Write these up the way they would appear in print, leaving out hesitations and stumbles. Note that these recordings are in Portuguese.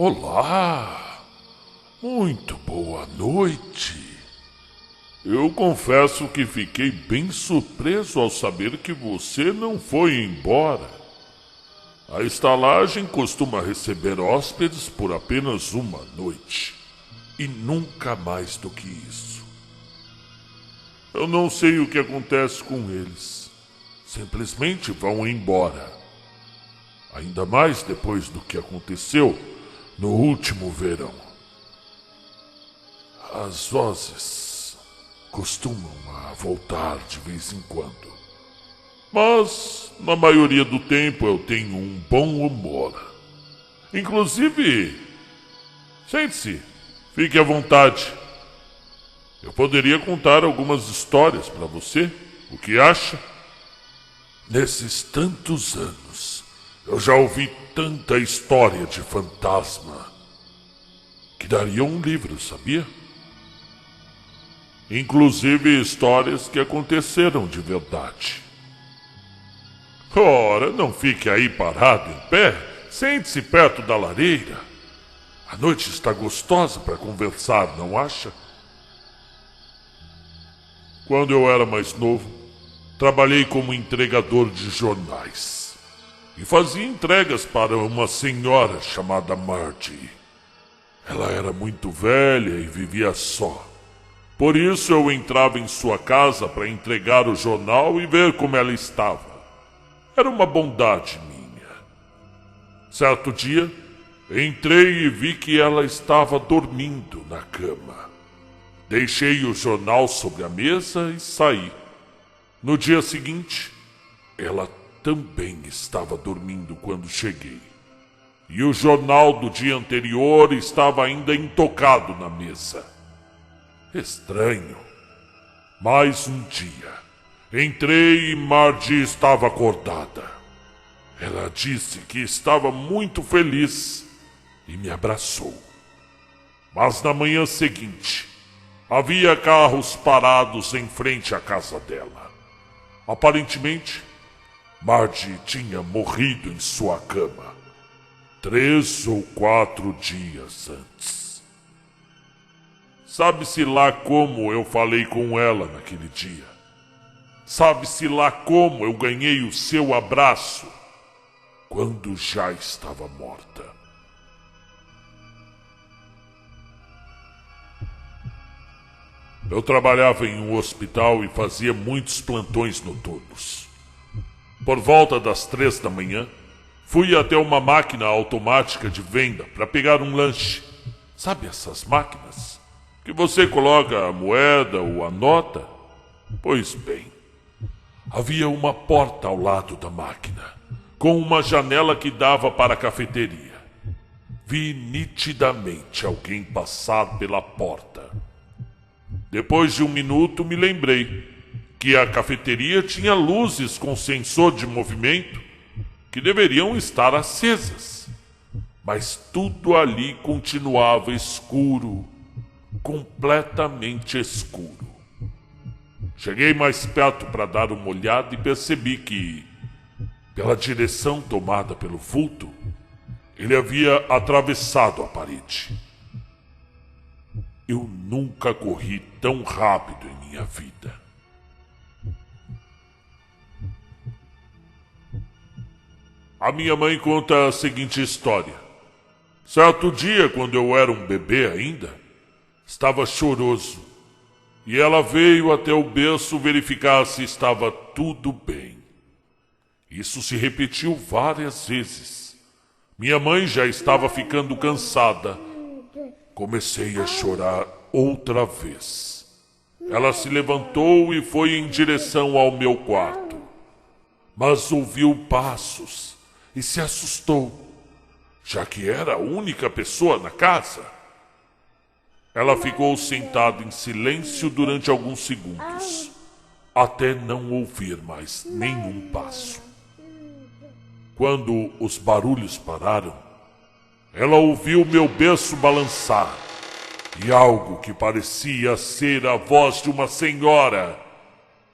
Olá! Muito boa noite. Eu confesso que fiquei bem surpreso ao saber que você não foi embora. A estalagem costuma receber hóspedes por apenas uma noite. E nunca mais do que isso. Eu não sei o que acontece com eles. Simplesmente vão embora. Ainda mais depois do que aconteceu no último verão. As vozes costumam voltar de vez em quando. Mas, na maioria do tempo, eu tenho um bom humor. Inclusive, sente-se, fique à vontade. Eu poderia contar algumas histórias para você. O que acha? Nesses tantos anos, eu já ouvi tanta história de fantasma que daria um livro, sabia? Inclusive histórias que aconteceram de verdade. Ora, não fique aí parado em pé. Sente-se perto da lareira. A noite está gostosa para conversar, não acha? Quando eu era mais novo, trabalhei como entregador de jornais. E fazia entregas para uma senhora chamada Margie. Ela era muito velha e vivia só. Por isso eu entrava em sua casa para entregar o jornal e ver como ela estava. Era uma bondade minha. Certo dia, entrei e vi que ela estava dormindo na cama. Deixei o jornal sobre a mesa e saí. No dia seguinte, ela também estava dormindo quando cheguei. E o jornal do dia anterior estava ainda intocado na mesa. Estranho. Mais um dia. Entrei e Margie estava acordada. Ela disse que estava muito feliz e me abraçou. Mas na manhã seguinte, havia carros parados em frente à casa dela. Aparentemente, Margie tinha morrido em sua cama 3 ou 4 dias antes. Sabe-se lá como eu falei com ela naquele dia. Sabe-se lá como eu ganhei o seu abraço quando já estava morta. Eu trabalhava em um hospital e fazia muitos plantões noturnos. Por volta das 3 da manhã, fui até uma máquina automática de venda para pegar um lanche. Sabe essas máquinas? Que você coloca a moeda ou a nota? Pois bem, havia uma porta ao lado da máquina, com uma janela que dava para a cafeteria. Vi nitidamente alguém passar pela porta. Depois de um minuto me lembrei que a cafeteria tinha luzes com sensor de movimento que deveriam estar acesas. Mas tudo ali continuava escuro, completamente escuro. Cheguei mais perto para dar uma olhada e percebi que, pela direção tomada pelo vulto, ele havia atravessado a parede. Eu nunca corri tão rápido em minha vida. A minha mãe conta a seguinte história. Certo dia, quando eu era um bebê ainda, estava choroso. E ela veio até o berço verificar se estava tudo bem. Isso se repetiu várias vezes. Minha mãe já estava ficando cansada. Comecei a chorar outra vez. Ela se levantou e foi em direção ao meu quarto. Mas ouviu passos e se assustou, já que era a única pessoa na casa. Ela ficou sentada em silêncio durante alguns segundos, até não ouvir mais nenhum passo. Quando os barulhos pararam, ela ouviu meu berço balançar e algo que parecia ser a voz de uma senhora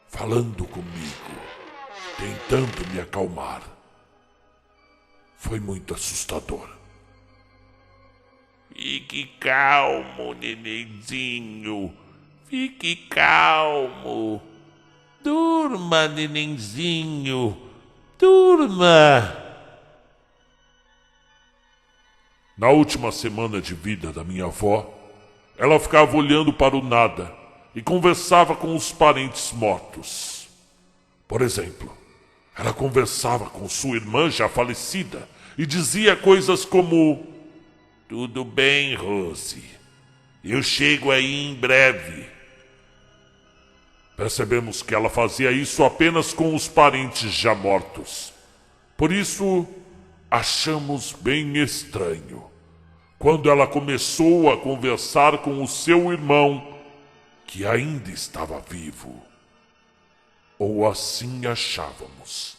falando comigo, tentando me acalmar. Foi muito assustador. Fique calmo, nenenzinho. Fique calmo. Durma, nenenzinho. Durma. Na última semana de vida da minha avó, ela ficava olhando para o nada e conversava com os parentes mortos. Por exemplo, ela conversava com sua irmã já falecida e dizia coisas como: tudo bem, Rose. Eu chego aí em breve. Percebemos que ela fazia isso apenas com os parentes já mortos. Por isso, achamos bem estranho quando ela começou a conversar com o seu irmão, que ainda estava vivo. Ou assim achávamos.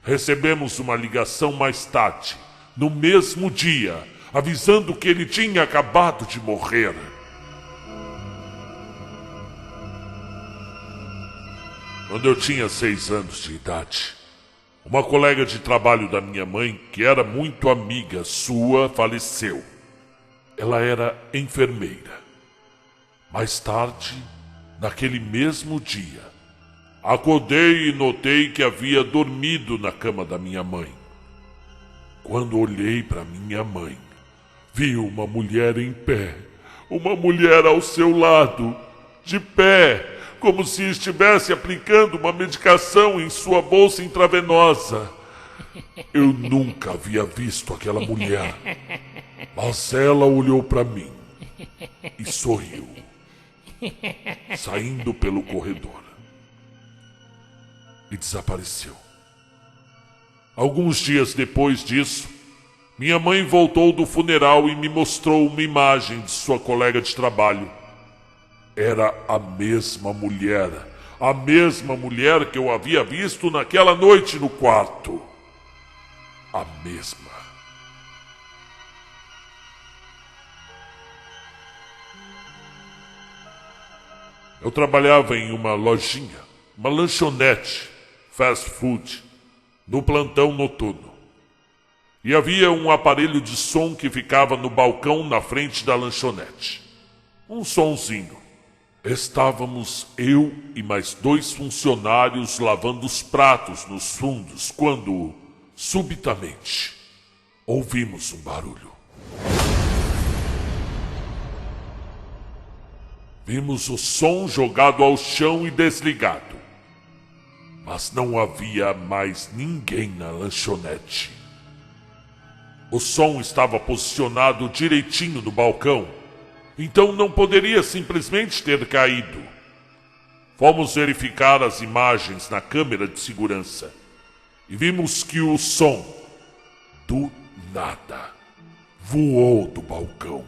Recebemos uma ligação mais tarde, no mesmo dia, avisando que ele tinha acabado de morrer. Quando eu tinha 6 anos de idade, uma colega de trabalho da minha mãe, que era muito amiga sua, faleceu. Ela era enfermeira. Mais tarde, naquele mesmo dia, acordei e notei que havia dormido na cama da minha mãe. Quando olhei para minha mãe, vi uma mulher em pé, uma mulher ao seu lado, de pé, como se estivesse aplicando uma medicação em sua bolsa intravenosa. Eu nunca havia visto aquela mulher, mas ela olhou para mim e sorriu, saindo pelo corredor, e desapareceu. Alguns dias depois disso, minha mãe voltou do funeral e me mostrou uma imagem de sua colega de trabalho. Era a mesma mulher que eu havia visto naquela noite no quarto. A mesma. Eu trabalhava em uma lojinha, uma lanchonete, fast food, no plantão noturno. E havia um aparelho de som que ficava no balcão na frente da lanchonete. Um sonzinho. Estávamos eu e mais 2 funcionários lavando os pratos nos fundos quando, subitamente, ouvimos um barulho. Vimos o som jogado ao chão e desligado. Mas não havia mais ninguém na lanchonete. O som estava posicionado direitinho no balcão, então não poderia simplesmente ter caído. Fomos verificar as imagens na câmera de segurança e vimos que o som, do nada, voou do balcão.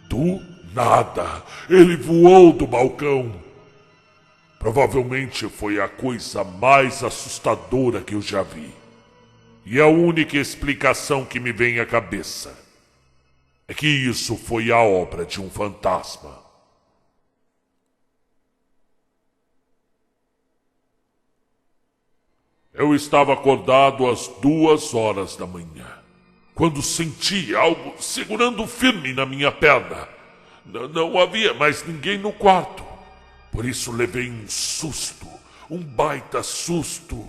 Do nada, ele voou do balcão. Provavelmente foi a coisa mais assustadora que eu já vi. E a única explicação que me vem à cabeça é que isso foi a obra de um fantasma. Eu estava acordado às 2 horas da manhã, quando senti algo segurando firme na minha perna. Não havia mais ninguém no quarto, por isso levei um susto, um baita susto.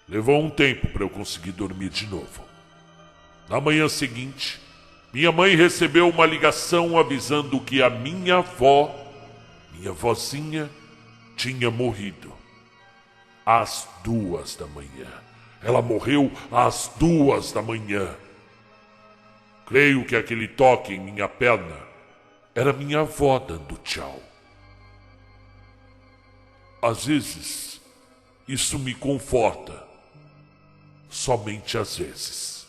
Levou um tempo para eu conseguir dormir de novo. Na manhã seguinte, minha mãe recebeu uma ligação avisando que a minha avó, minha vozinha, tinha morrido. Às 2 da manhã. Ela morreu às 2 da manhã. Creio que aquele toque em minha perna era minha avó dando tchau. Às vezes, isso me conforta. Somente às vezes.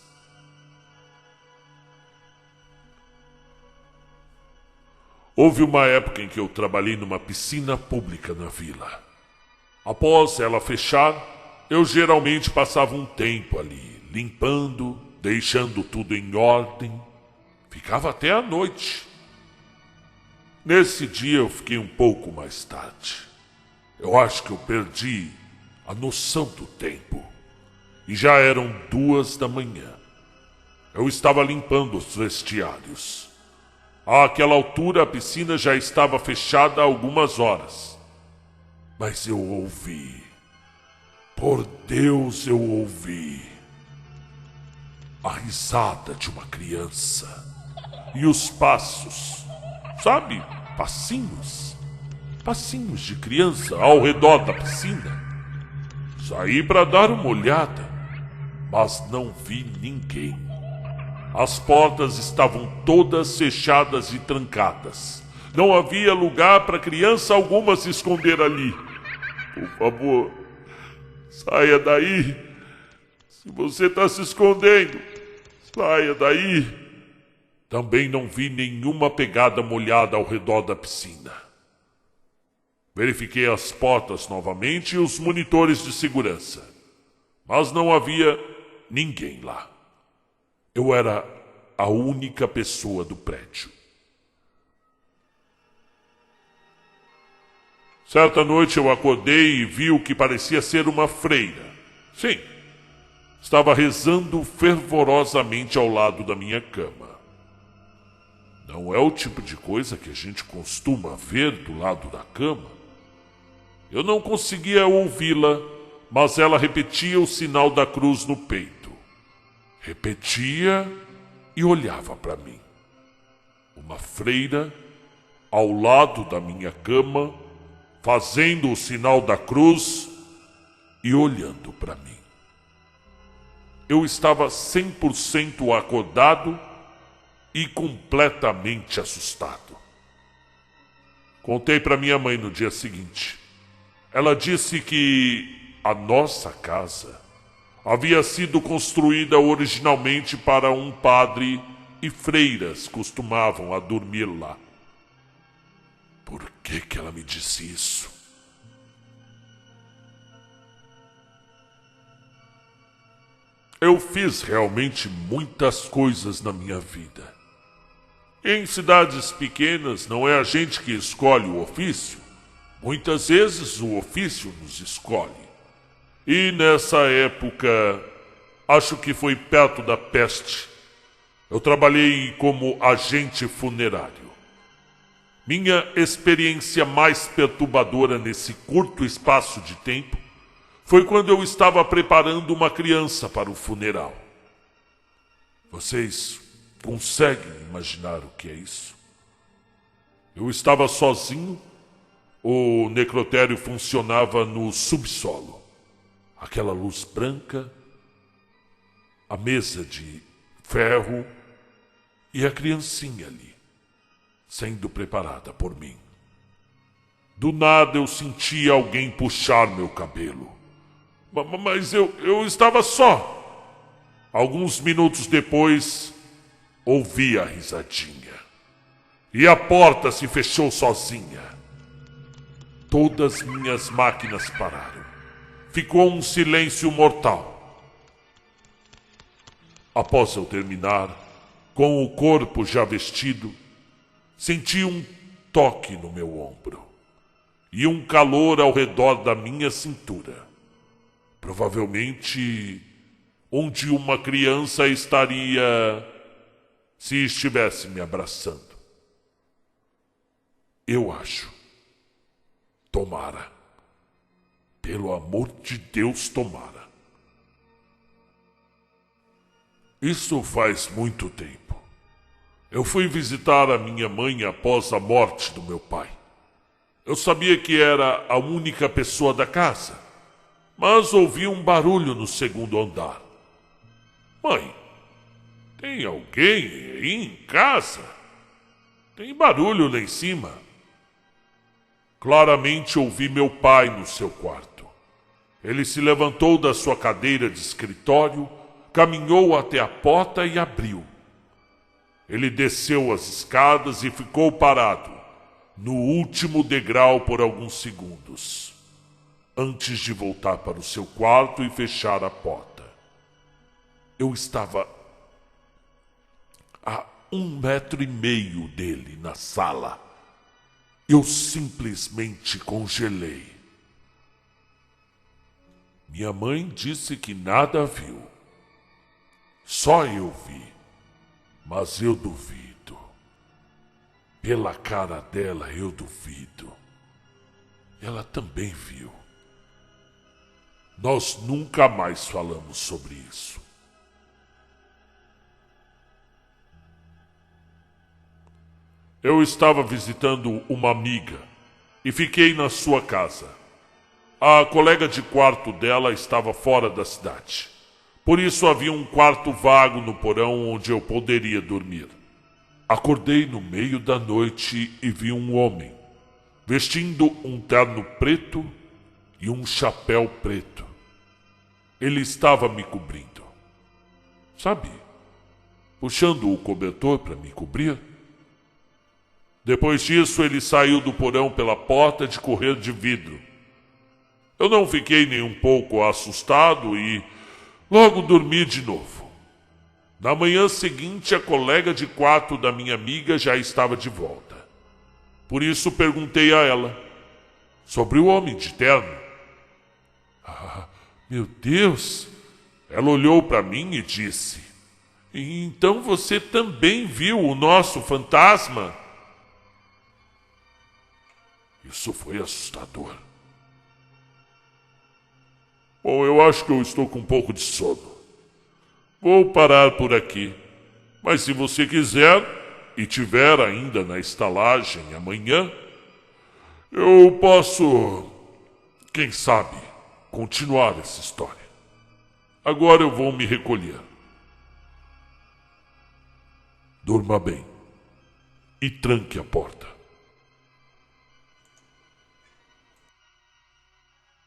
Houve uma época em que eu trabalhei numa piscina pública na vila. Após ela fechar, eu geralmente passava um tempo ali, limpando, deixando tudo em ordem. Ficava até a noite. Nesse dia eu fiquei um pouco mais tarde. Eu acho que eu perdi a noção do tempo. E já eram 2 da manhã. Eu estava limpando os vestiários. Àquela altura, a piscina já estava fechada há algumas horas. Mas eu ouvi. Por Deus, eu ouvi a risada de uma criança e os passos, sabe, passinhos de criança ao redor da piscina. Saí para dar uma olhada, mas não vi ninguém. As portas estavam todas fechadas e trancadas. Não havia lugar para criança alguma se esconder ali. Por favor, saia daí. Se você está se escondendo, saia daí. Também não vi nenhuma pegada molhada ao redor da piscina. Verifiquei as portas novamente e os monitores de segurança, mas não havia ninguém lá. Eu era a única pessoa do prédio. Certa noite eu acordei e vi o que parecia ser uma freira. Sim, estava rezando fervorosamente ao lado da minha cama. Não é o tipo de coisa que a gente costuma ver do lado da cama. Eu não conseguia ouvi-la, mas ela repetia o sinal da cruz no peito. Repetia e olhava para mim. Uma freira ao lado da minha cama, fazendo o sinal da cruz e olhando para mim. Eu estava 100% acordado e completamente assustado. Contei para minha mãe no dia seguinte. Ela disse que a nossa casa havia sido construída originalmente para um padre e freiras costumavam a dormir lá. Por que ela me disse isso? Eu fiz realmente muitas coisas na minha vida. Em cidades pequenas não é a gente que escolhe o ofício. Muitas vezes o ofício nos escolhe. E nessa época, acho que foi perto da peste, eu trabalhei como agente funerário. Minha experiência mais perturbadora nesse curto espaço de tempo foi quando eu estava preparando uma criança para o funeral. Vocês conseguem imaginar o que é isso? Eu estava sozinho. O necrotério funcionava no subsolo. Aquela luz branca, a mesa de ferro e a criancinha ali, sendo preparada por mim. Do nada eu senti alguém puxar meu cabelo. Mas eu estava só. Alguns minutos depois, ouvi a risadinha. E a porta se fechou sozinha. Todas minhas máquinas pararam. Ficou um silêncio mortal. Após eu terminar, com o corpo já vestido, senti um toque no meu ombro e um calor ao redor da minha cintura. Provavelmente onde uma criança estaria se estivesse me abraçando. Eu acho. Tomara. Pelo amor de Deus, tomara. Isso faz muito tempo. Eu fui visitar a minha mãe após a morte do meu pai. Eu sabia que era a única pessoa da casa, mas ouvi um barulho no segundo andar. Mãe, tem alguém aí em casa? Tem barulho lá em cima. Claramente ouvi meu pai no seu quarto. Ele se levantou da sua cadeira de escritório, caminhou até a porta e abriu. Ele desceu as escadas e ficou parado, no último degrau por alguns segundos, antes de voltar para o seu quarto e fechar a porta. Eu estava a 1,5 metro dele na sala. Eu simplesmente congelei. Minha mãe disse que nada viu. Só eu vi. Mas eu duvido. Pela cara dela, eu duvido. Ela também viu. Nós nunca mais falamos sobre isso. Eu estava visitando uma amiga e fiquei na sua casa. A colega de quarto dela estava fora da cidade. Por isso havia um quarto vago no porão onde eu poderia dormir. Acordei no meio da noite e vi um homem, vestindo um terno preto e um chapéu preto. Ele estava me cobrindo. Sabe? Puxando o cobertor para me cobrir. Depois disso, ele saiu do porão pela porta de correr de vidro. Eu não fiquei nem um pouco assustado e logo dormi de novo. Na manhã seguinte, a colega de quarto da minha amiga já estava de volta. Por isso perguntei a ela sobre o homem de terno. Ah, meu Deus! Ela olhou para mim e disse: então você também viu o nosso fantasma? Isso foi assustador. Bom, eu acho que eu estou com um pouco de sono. Vou parar por aqui. Mas se você quiser e tiver ainda na estalagem amanhã, eu posso, quem sabe, continuar essa história. Agora eu vou me recolher. Durma bem e tranque a porta.